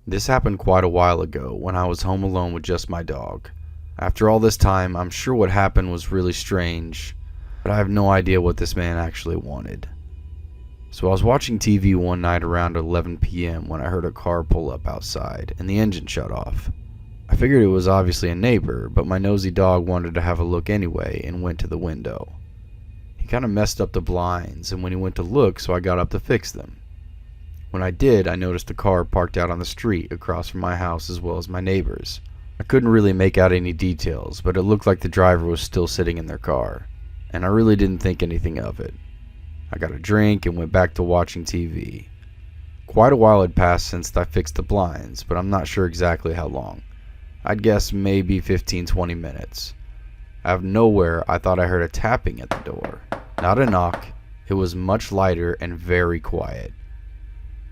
This happened quite a while ago when I was home alone with just my dog. After all this time, I'm sure what happened was really strange, but I have no idea what this man actually wanted. So I was watching TV one night around 11 p.m. when I heard a car pull up outside and the engine shut off. I figured it was obviously a neighbor, but my nosy dog wanted to have a look anyway and went to the window. He kind of messed up the blinds, and when he went to look, so I got up to fix them. When I did, I noticed a car parked out on the street across from my house as well as my neighbor's. I couldn't really make out any details, but it looked like the driver was still sitting in their car, and I really didn't think anything of it. I got a drink and went back to watching TV. Quite a while had passed since I fixed the blinds, but I'm not sure exactly how long. I'd guess maybe 15-20 minutes. Out of nowhere, I thought I heard a tapping at the door. Not a knock, it was much lighter and very quiet.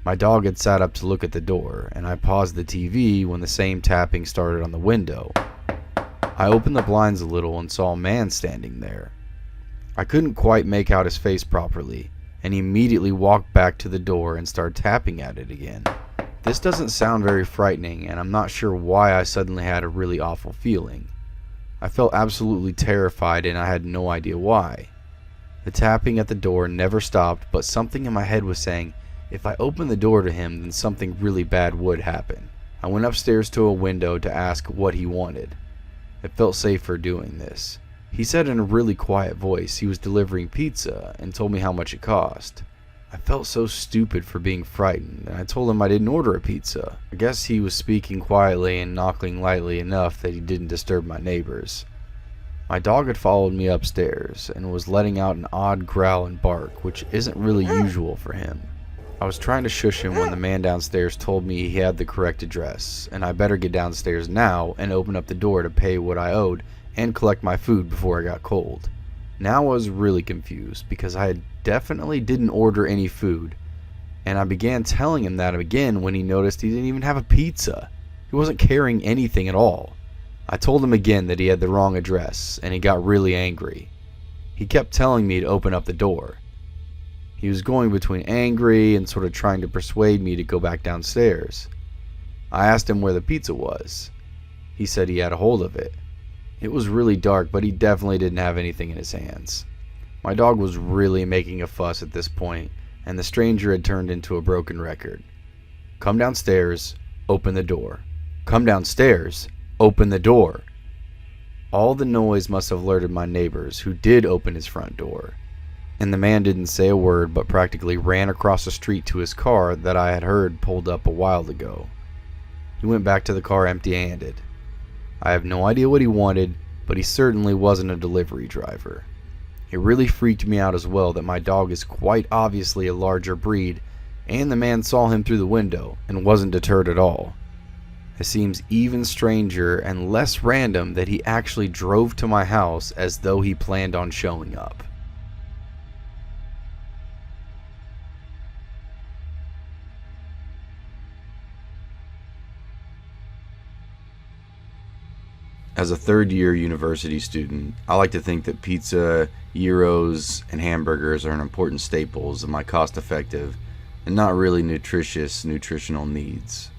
My dog had sat up to look at the door, and I paused the TV when the same tapping started on the window. I opened the blinds a little and saw a man standing there. I couldn't quite make out his face properly, and he immediately walked back to the door and started tapping at it again. This doesn't sound very frightening, and I'm not sure why I suddenly had a really awful feeling. I felt absolutely terrified, and I had no idea why. The tapping at the door never stopped, but something in my head was saying, if I open the door to him, then something really bad would happen. I went upstairs to a window to ask what he wanted. It felt safer doing this. He said in a really quiet voice he was delivering pizza and told me how much it cost. I felt so stupid for being frightened, and I told him I didn't order a pizza. I guess he was speaking quietly and knocking lightly enough that he didn't disturb my neighbors. My dog had followed me upstairs and was letting out an odd growl and bark, which isn't really usual for him. I was trying to shush him when the man downstairs told me he had the correct address, and I better get downstairs now and open up the door to pay what I owed and collect my food before I got cold. Now I was really confused because I definitely didn't order any food, and I began telling him that again when he noticed he didn't even have a pizza. He wasn't carrying anything at all. I told him again that he had the wrong address, and he got really angry. He kept telling me to open up the door. He was going between angry and sort of trying to persuade me to go back downstairs. I asked him where the pizza was. He said he had a hold of it. It was really dark, but he definitely didn't have anything in his hands. My dog was really making a fuss at this point, and the stranger had turned into a broken record. Come downstairs, open the door. Come downstairs, open the door. All the noise must have alerted my neighbors, who did open his front door. And the man didn't say a word, but practically ran across the street to his car that I had heard pulled up a while ago. He went back to the car empty-handed. I have no idea what he wanted, but he certainly wasn't a delivery driver. It really freaked me out as well that my dog is quite obviously a larger breed, and the man saw him through the window and wasn't deterred at all. It seems even stranger and less random that he actually drove to my house as though he planned on showing up. As a third-year university student, I like to think that pizza, gyros, and hamburgers are important staples of my cost-effective and not really nutritious nutritional needs.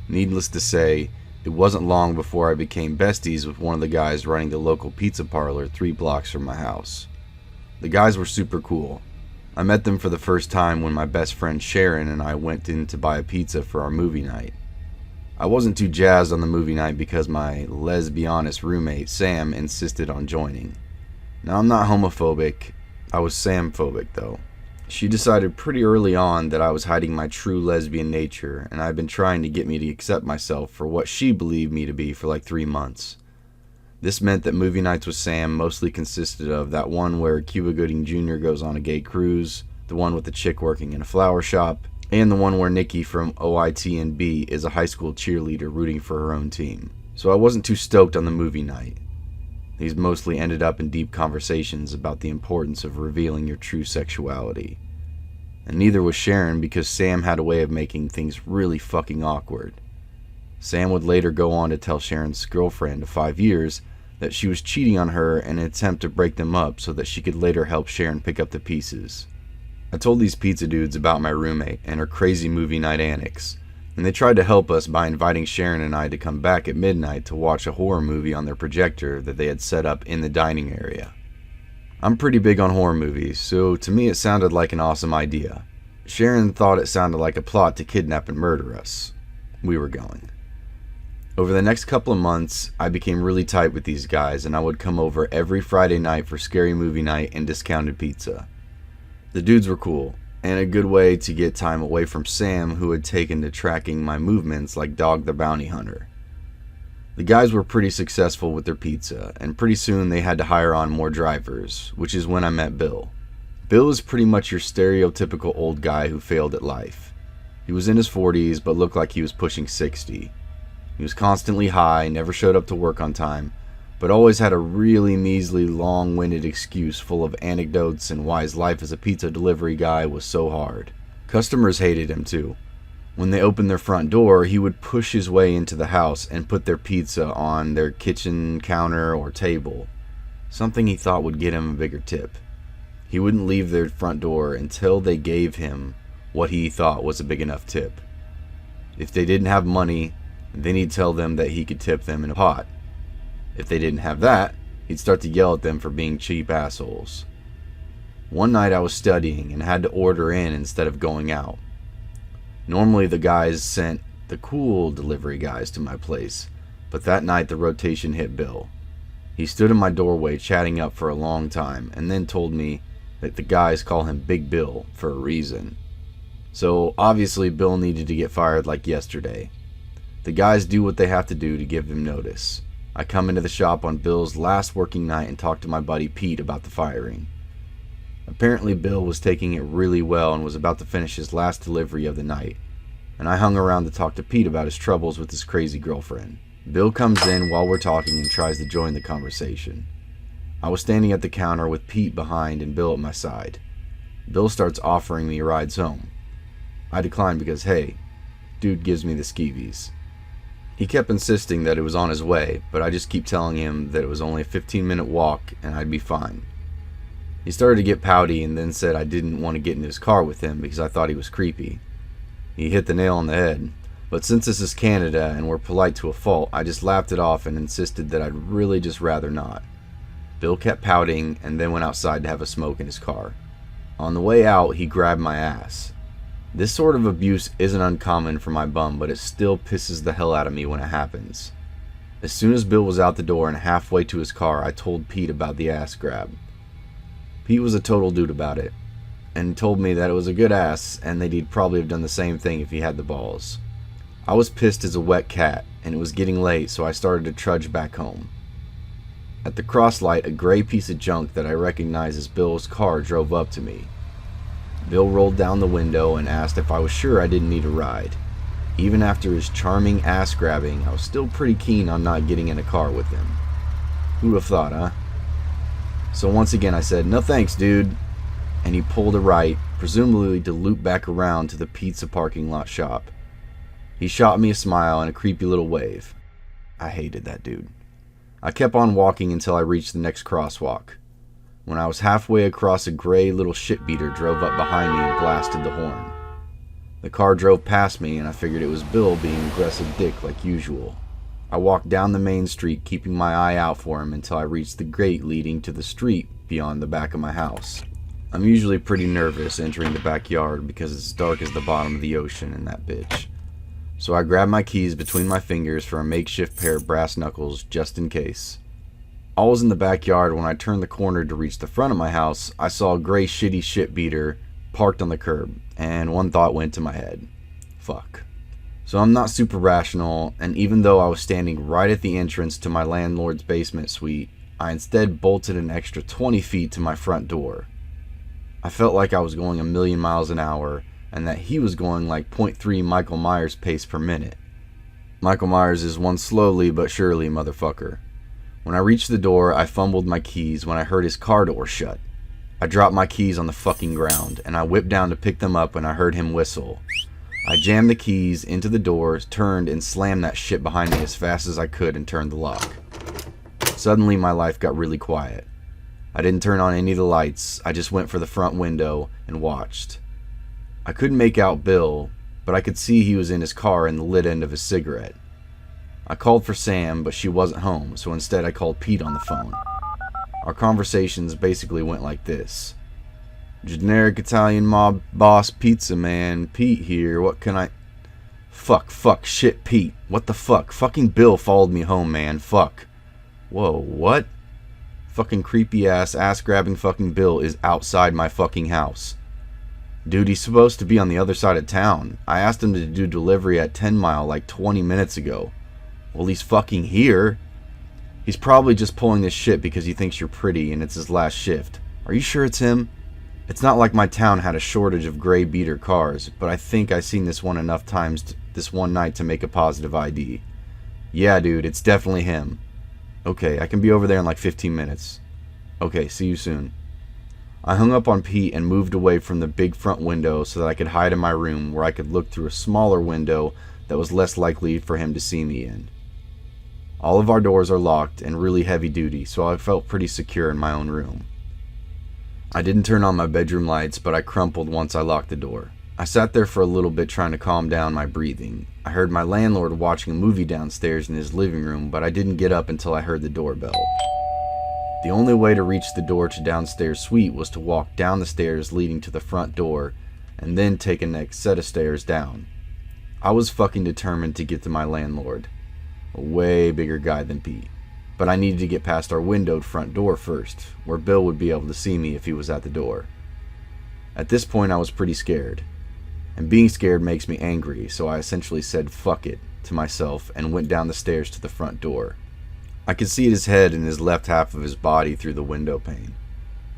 Needless to say, it wasn't long before I became besties with one of the guys running the local pizza parlor 3 blocks from my house. The guys were super cool. I met them for the first time when my best friend Sharon and I went in to buy a pizza for our movie night. I wasn't too jazzed on the movie night because my lesbianist roommate, Sam, insisted on joining. Now, I'm not homophobic. I was Sam-phobic, though. She decided pretty early on that I was hiding my true lesbian nature, and I'd been trying to get me to accept myself for what she believed me to be for like 3 months. This meant that movie nights with Sam mostly consisted of that one where Cuba Gooding Jr. goes on a gay cruise, the one with the chick working in a flower shop, and the one where Nikki from OITNB is a high school cheerleader rooting for her own team. So I wasn't too stoked on the movie night. These mostly ended up in deep conversations about the importance of revealing your true sexuality. And neither was Sharon because Sam had a way of making things really fucking awkward. Sam would later go on to tell Sharon's girlfriend of 5 years that she was cheating on her in an attempt to break them up so that she could later help Sharon pick up the pieces. I told these pizza dudes about my roommate and her crazy movie night antics, And they tried to help us by inviting Sharon and I to come back at midnight to watch a horror movie on their projector that they had set up in the dining area. I'm pretty big on horror movies, so to me it sounded like an awesome idea. Sharon thought it sounded like a plot to kidnap and murder us. We were going. Over the next couple of months, I became really tight with these guys, and I would come over every Friday night for scary movie night and discounted pizza. The dudes were cool, and a good way to get time away from Sam, who had taken to tracking my movements like Dog the Bounty Hunter. The guys were pretty successful with their pizza, and pretty soon they had to hire on more drivers, which is when I met Bill. Bill is pretty much your stereotypical old guy who failed at life. He was in his 40s, but looked like he was pushing 60. He was constantly high, never showed up to work on time, but always had a really measly, long-winded excuse full of anecdotes and why his life as a pizza delivery guy was so hard. Customers hated him too. When they opened their front door, he would push his way into the house and put their pizza on their kitchen counter or table, something he thought would get him a bigger tip. He wouldn't leave their front door until they gave him what he thought was a big enough tip. If they didn't have money, then he'd tell them that he could tip them in a pot. If they didn't have that, he'd start to yell at them for being cheap assholes. One night I was studying and had to order in instead of going out. Normally the guys sent the cool delivery guys to my place, but that night the rotation hit Bill. He stood in my doorway chatting up for a long time and then told me that the guys call him Big Bill for a reason. So obviously Bill needed to get fired like yesterday. The guys do what they have to do to give him notice. I come into the shop on Bill's last working night and talk to my buddy Pete about the firing. Apparently Bill was taking it really well and was about to finish his last delivery of the night, and I hung around to talk to Pete about his troubles with his crazy girlfriend. Bill comes in while we're talking and tries to join the conversation. I was standing at the counter with Pete behind and Bill at my side. Bill starts offering me rides home. I decline because, hey, dude gives me the skeevies. He kept insisting that it was on his way, but I just keep telling him that it was only a 15-minute walk and I'd be fine. He started to get pouty and then said I didn't want to get in his car with him because I thought he was creepy. He hit the nail on the head, but since this is Canada and we're polite to a fault, I just laughed it off and insisted that I'd really just rather not. Bill kept pouting and then went outside to have a smoke in his car. On the way out, he grabbed my ass. This sort of abuse isn't uncommon for my bum, but it still pisses the hell out of me when it happens. As soon as Bill was out the door and halfway to his car, I told Pete about the ass grab. Pete was a total dude about it, and told me that it was a good ass and that he'd probably have done the same thing if he had the balls. I was pissed as a wet cat, and it was getting late, so I started to trudge back home. At the crosslight, a gray piece of junk that I recognized as Bill's car drove up to me. Bill rolled down the window and asked if I was sure I didn't need a ride. Even after his charming ass grabbing, I was still pretty keen on not getting in a car with him. Who'd have thought, huh? So once again I said, "No thanks, dude," and he pulled a right, presumably to loop back around to the pizza parking lot shop. He shot me a smile and a creepy little wave. I hated that dude. I kept on walking until I reached the next crosswalk. When I was halfway across, a gray little shitbeater drove up behind me and blasted the horn. The car drove past me and I figured it was Bill being an aggressive dick like usual. I walked down the main street, keeping my eye out for him until I reached the gate leading to the street beyond the back of my house. I'm usually pretty nervous entering the backyard because it's dark as the bottom of the ocean in that bitch. So I grabbed my keys between my fingers for a makeshift pair of brass knuckles just in case. I was in the backyard when I turned the corner to reach the front of my house. I saw a gray shitty shitbeater parked on the curb, and one thought went to my head. Fuck. So I'm not super rational, and even though I was standing right at the entrance to my landlord's basement suite, I instead bolted an extra 20 feet to my front door. I felt like I was going a million miles an hour, and that he was going like 0.3 Michael Myers pace per minute. Michael Myers is one slowly but surely motherfucker. When I reached the door, I fumbled my keys when I heard his car door shut. I dropped my keys on the fucking ground, and I whipped down to pick them up when I heard him whistle. I jammed the keys into the door, turned, and slammed that shit behind me as fast as I could and turned the lock. Suddenly, my life got really quiet. I didn't turn on any of the lights. I just went for the front window and watched. I couldn't make out Bill, but I could see he was in his car in the lit end of his cigarette. I called for Sam, but she wasn't home, so instead I called Pete on the phone. Our conversations basically went like this. Generic Italian mob boss pizza man, Pete here, what can I... Fuck, shit, Pete, what the fuck? Fucking Bill followed me home, man, fuck. Whoa, what? Fucking creepy ass grabbing fucking Bill is outside my fucking house. Dude, he's supposed to be on the other side of town. I asked him to do delivery at 10 Mile like 20 minutes ago. Well, he's fucking here. He's probably just pulling this shit because he thinks you're pretty and it's his last shift. Are you sure it's him? It's not like my town had a shortage of gray beater cars, but I think I've seen this one enough times this one night to make a positive ID. Yeah, dude, it's definitely him. Okay, I can be over there in like 15 minutes. Okay, see you soon. I hung up on Pete and moved away from the big front window so that I could hide in my room where I could look through a smaller window that was less likely for him to see me in. All of our doors are locked and really heavy duty, so I felt pretty secure in my own room. I didn't turn on my bedroom lights, but I crumpled once I locked the door. I sat there for a little bit trying to calm down my breathing. I heard my landlord watching a movie downstairs in his living room, but I didn't get up until I heard the doorbell. The only way to reach the door to downstairs suite was to walk down the stairs leading to the front door and then take a next set of stairs down. I was fucking determined to get to my landlord, a way bigger guy than Pete, but I needed to get past our windowed front door first, where Bill would be able to see me if he was at the door. At this point I was pretty scared, and being scared makes me angry, so I essentially said fuck it to myself and went down the stairs to the front door. I could see his head and his left half of his body through the window pane.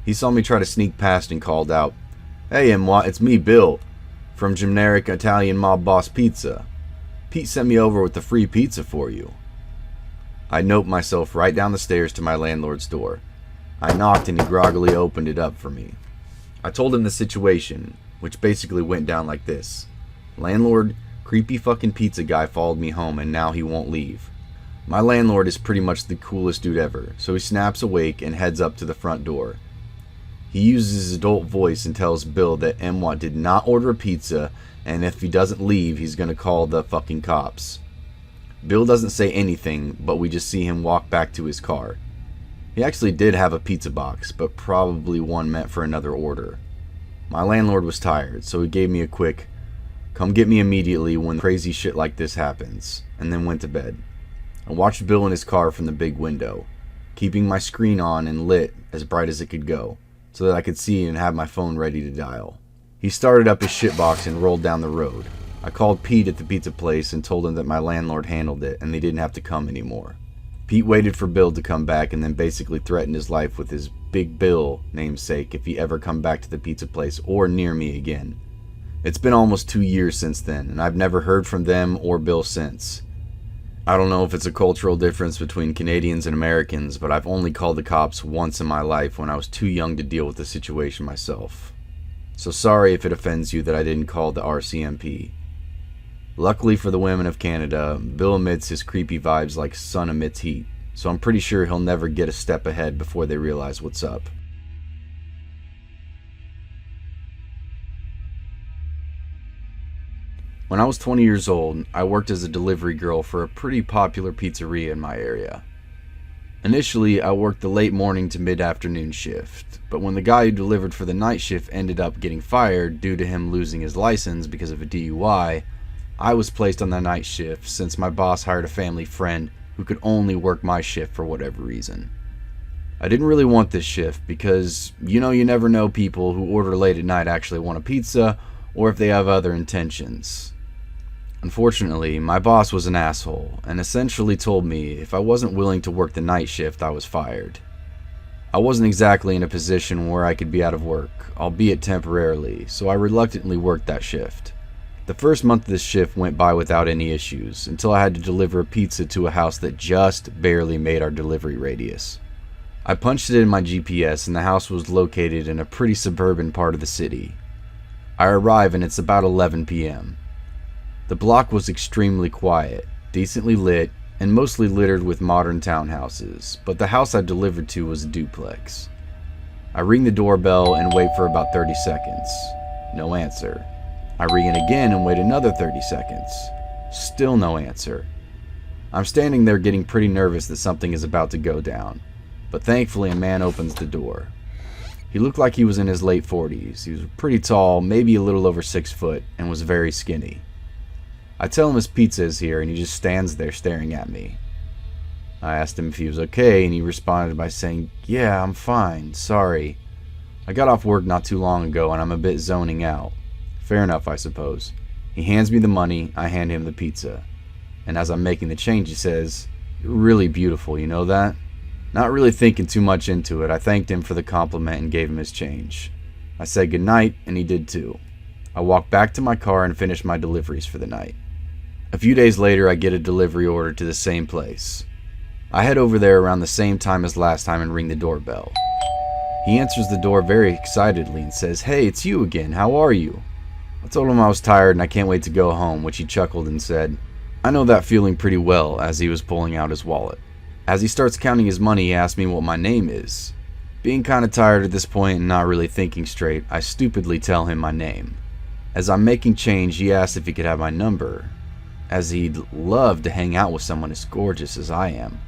He saw me try to sneak past and called out, "Hey Mwat, it's me, Bill, from Generic Italian Mob Boss Pizza. Pete sent me over with the free pizza for you." I noped myself right down the stairs to my landlord's door. I knocked and he groggily opened it up for me. I told him the situation, which basically went down like this. Landlord, creepy fucking pizza guy followed me home and now he won't leave. My landlord is pretty much the coolest dude ever, so he snaps awake and heads up to the front door. He uses his adult voice and tells Bill that Mwat did not order a pizza, and if he doesn't leave, he's gonna call the fucking cops. Bill doesn't say anything, but we just see him walk back to his car. He actually did have a pizza box, but probably one meant for another order. My landlord was tired, so he gave me a quick, "Come get me immediately when crazy shit like this happens," and then went to bed. I watched Bill in his car from the big window, keeping my screen on and lit as bright as it could go, so that I could see and have my phone ready to dial. He started up his shitbox and rolled down the road. I called Pete at the pizza place and told him that my landlord handled it and they didn't have to come anymore. Pete waited for Bill to come back and then basically threatened his life with his Big Bill namesake if he ever come back to the pizza place or near me again. It's been almost 2 years since then, and I've never heard from them or Bill since. I don't know if it's a cultural difference between Canadians and Americans, but I've only called the cops once in my life when I was too young to deal with the situation myself. So sorry if it offends you that I didn't call the RCMP. Luckily for the women of Canada, Bill emits his creepy vibes like sun emits heat, so I'm pretty sure he'll never get a step ahead before they realize what's up. When I was 20 years old, I worked as a delivery girl for a pretty popular pizzeria in my area. Initially, I worked the late morning to mid-afternoon shift, but when the guy who delivered for the night shift ended up getting fired due to him losing his license because of a DUI, I was placed on the night shift since my boss hired a family friend who could only work my shift for whatever reason. I didn't really want this shift because, you never know people who order late at night actually want a pizza or if they have other intentions. Unfortunately, my boss was an asshole and essentially told me if I wasn't willing to work the night shift, I was fired. I wasn't exactly in a position where I could be out of work, albeit temporarily, so I reluctantly worked that shift. The first month of this shift went by without any issues, until I had to deliver a pizza to a house that just barely made our delivery radius. I punched it in my GPS and the house was located in a pretty suburban part of the city. I arrive and it's about 11 p.m. The block was extremely quiet, decently lit, and mostly littered with modern townhouses, but the house I delivered to was a duplex. I ring the doorbell and wait for about 30 seconds. No answer. I ring it again and wait another 30 seconds. Still no answer. I'm standing there getting pretty nervous that something is about to go down, but thankfully a man opens the door. He looked like he was in his late 40s. He was pretty tall, maybe a little over 6 foot, and was very skinny. I tell him his pizza is here, and he just stands there staring at me. I asked him if he was okay, and he responded by saying, "Yeah, I'm fine, sorry. I got off work not too long ago, and I'm a bit zoning out." Fair enough, I suppose. He hands me the money, I hand him the pizza. And as I'm making the change, he says, "You're really beautiful, you know that?" Not really thinking too much into it, I thanked him for the compliment and gave him his change. I said goodnight, and he did too. I walked back to my car and finished my deliveries for the night. A few days later, I get a delivery order to the same place. I head over there around the same time as last time and ring the doorbell. He answers the door very excitedly and says, "Hey, it's you again, how are you?" I told him I was tired and I can't wait to go home, which he chuckled and said, "I know that feeling pretty well," as he was pulling out his wallet. As he starts counting his money, he asks me what my name is. Being kinda tired at this point and not really thinking straight, I stupidly tell him my name. As I'm making change, he asks if he could have my number, as he'd love to hang out with someone as gorgeous as I am.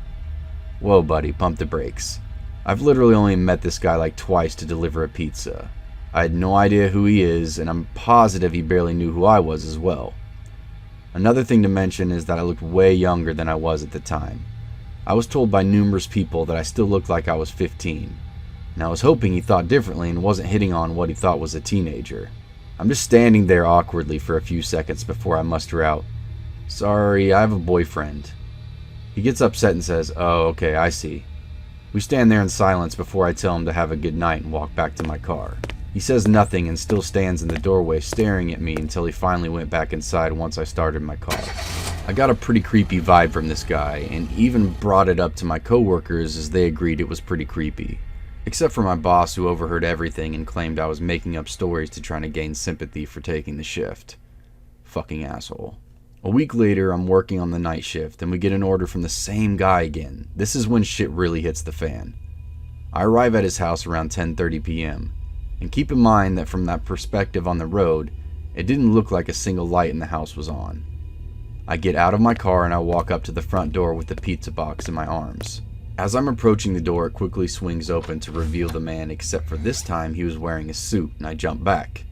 Whoa, buddy, pump the brakes. I've literally only met this guy like twice to deliver a pizza. I had no idea who he is, and I'm positive he barely knew who I was as well. Another thing to mention is that I looked way younger than I was at the time. I was told by numerous people that I still looked like I was 15, and I was hoping he thought differently and wasn't hitting on what he thought was a teenager. I'm just standing there awkwardly for a few seconds before I muster out, "Sorry, I have a boyfriend." He gets upset and says, "Oh, okay, I see." We stand there in silence before I tell him to have a good night and walk back to my car. He says nothing and still stands in the doorway staring at me until he finally went back inside once I started my car. I got a pretty creepy vibe from this guy and even brought it up to my coworkers as they agreed it was pretty creepy. Except for my boss, who overheard everything and claimed I was making up stories to try to gain sympathy for taking the shift. Fucking asshole. A week later, I'm working on the night shift and we get an order from the same guy again. This is when shit really hits the fan. I arrive at his house around 10:30 p.m. And keep in mind that from that perspective on the road, it didn't look like a single light in the house was on. I get out of my car and I walk up to the front door with the pizza box in my arms. As I'm approaching the door, it quickly swings open to reveal the man, except for this time he was wearing a suit and I jump back.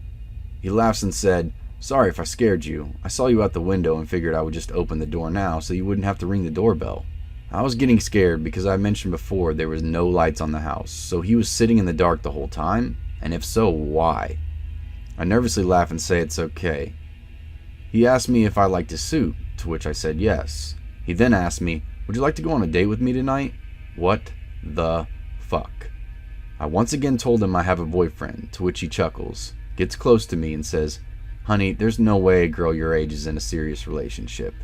He laughs and said, "Sorry if I scared you. I saw you out the window and figured I would just open the door now so you wouldn't have to ring the doorbell." I was getting scared because I mentioned before there was no lights on the house, so he was sitting in the dark the whole time, and if so, why? I nervously laugh and say it's okay. He asked me if I liked his suit, to which I said yes. He then asked me, "Would you like to go on a date with me tonight?" What the fuck? I once again told him I have a boyfriend, to which he chuckles, gets close to me and says, "Honey, there's no way a girl your age is in a serious relationship.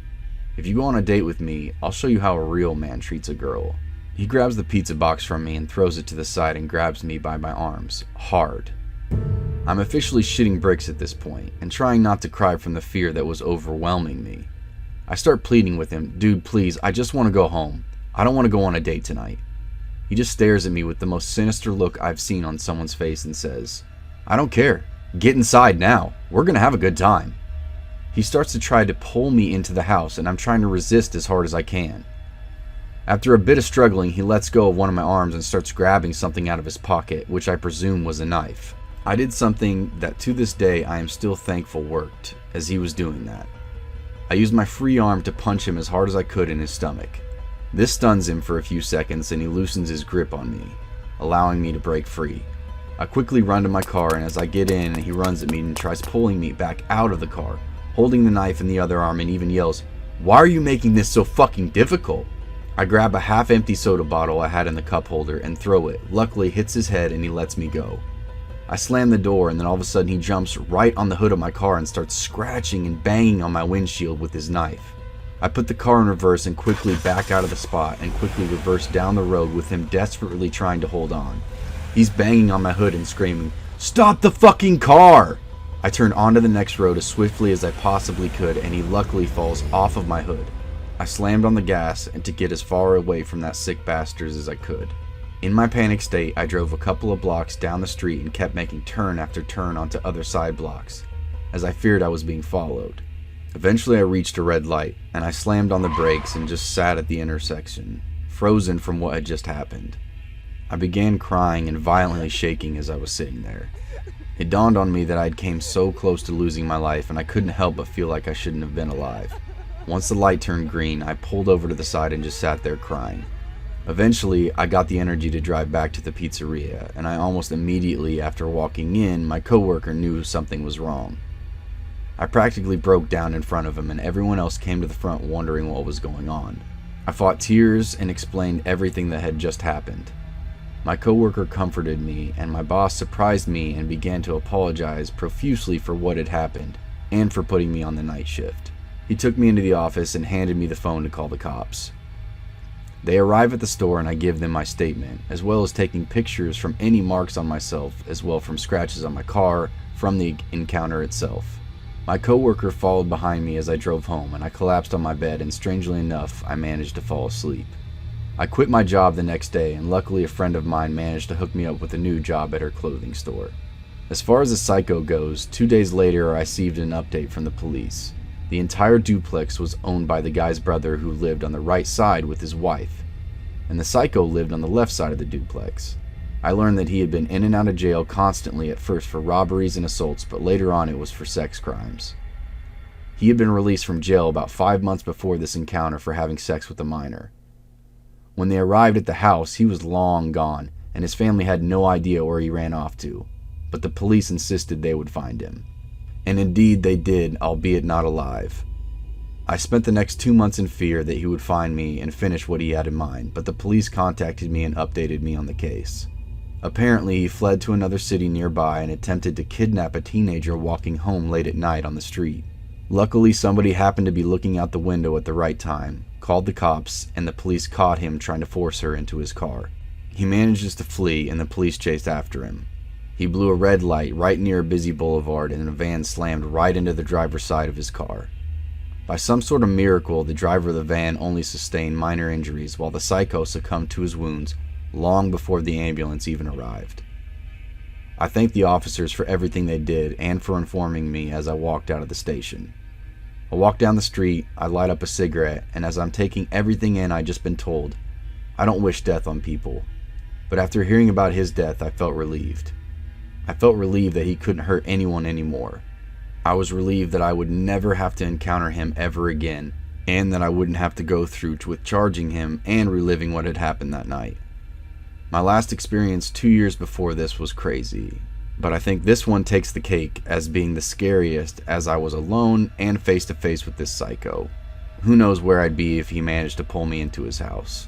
If you go on a date with me, I'll show you how a real man treats a girl." He grabs the pizza box from me and throws it to the side and grabs me by my arms, hard. I'm officially shitting bricks at this point, and trying not to cry from the fear that was overwhelming me. I start pleading with him, "Dude, please, I just want to go home. I don't want to go on a date tonight." He just stares at me with the most sinister look I've seen on someone's face and says, "I don't care. Get inside now. We're gonna have a good time." He starts to try to pull me into the house, and I'm trying to resist as hard as I can. After a bit of struggling, he lets go of one of my arms and starts grabbing something out of his pocket, which I presume was a knife. I did something that to this day I am still thankful worked, as he was doing that. I used my free arm to punch him as hard as I could in his stomach. This stuns him for a few seconds and he loosens his grip on me, allowing me to break free. I quickly run to my car, and as I get in, he runs at me and tries pulling me back out of the car, holding the knife in the other arm, and even yells, "Why are you making this so fucking difficult?" I grab a half-empty soda bottle I had in the cup holder and throw it. Luckily, it hits his head and he lets me go. I slam the door, and then all of a sudden he jumps right on the hood of my car and starts scratching and banging on my windshield with his knife. I put the car in reverse and quickly back out of the spot and quickly reverse down the road with him desperately trying to hold on. He's banging on my hood and screaming, "Stop the fucking car!" I turn onto the next road as swiftly as I possibly could, and he luckily falls off of my hood. I slammed on the gas and to get as far away from that sick bastard as I could. In my panic state, I drove a couple of blocks down the street and kept making turn after turn onto other side blocks. as I feared I was being followed. Eventually I reached a red light, and I slammed on the brakes and just sat at the intersection, frozen from what had just happened. I began crying and violently shaking as I was sitting there. It dawned on me that I had came so close to losing my life, and I couldn't help but feel like I shouldn't have been alive. Once the light turned green, I pulled over to the side and just sat there crying. Eventually, I got the energy to drive back to the pizzeria, and I almost immediately after walking in, my coworker knew something was wrong. I practically broke down in front of him, and everyone else came to the front wondering what was going on. I fought tears and explained everything that had just happened. My coworker comforted me, and my boss surprised me and began to apologize profusely for what had happened and for putting me on the night shift. He took me into the office and handed me the phone to call the cops. They arrive at the store and I give them my statement, as well as taking pictures from any marks on myself, as well from scratches on my car from the encounter itself. My coworker followed behind me as I drove home, and I collapsed on my bed, and strangely enough, I managed to fall asleep. I quit my job the next day, and luckily a friend of mine managed to hook me up with a new job at her clothing store. As far as the psycho goes, 2 days later I received an update from the police. The entire duplex was owned by the guy's brother, who lived on the right side with his wife, and the psycho lived on the left side of the duplex. I learned that he had been in and out of jail constantly, at first for robberies and assaults, but later on it was for sex crimes. He had been released from jail about 5 months before this encounter for having sex with a minor. When they arrived at the house, he was long gone, and his family had no idea where he ran off to, but the police insisted they would find him. And indeed they did, albeit not alive. I spent the next 2 months in fear that he would find me and finish what he had in mind, but the police contacted me and updated me on the case. Apparently, he fled to another city nearby and attempted to kidnap a teenager walking home late at night on the street. Luckily, somebody happened to be looking out the window at the right time, called the cops, and the police caught him trying to force her into his car. He manages to flee, and the police chased after him. He blew a red light right near a busy boulevard, and a van slammed right into the driver's side of his car. By some sort of miracle, the driver of the van only sustained minor injuries, while the psycho succumbed to his wounds long before the ambulance even arrived. I thank the officers for everything they did and for informing me as I walked out of the station. I walk down the street, I light up a cigarette, and as I'm taking everything in I'd just been told, I don't wish death on people. But after hearing about his death, I felt relieved. I felt relieved that he couldn't hurt anyone anymore. I was relieved that I would never have to encounter him ever again, and that I wouldn't have to go through with charging him and reliving what had happened that night. My last experience 2 years before this was crazy, but I think this one takes the cake as being the scariest, as I was alone and face to face with this psycho. Who knows where I'd be if he managed to pull me into his house.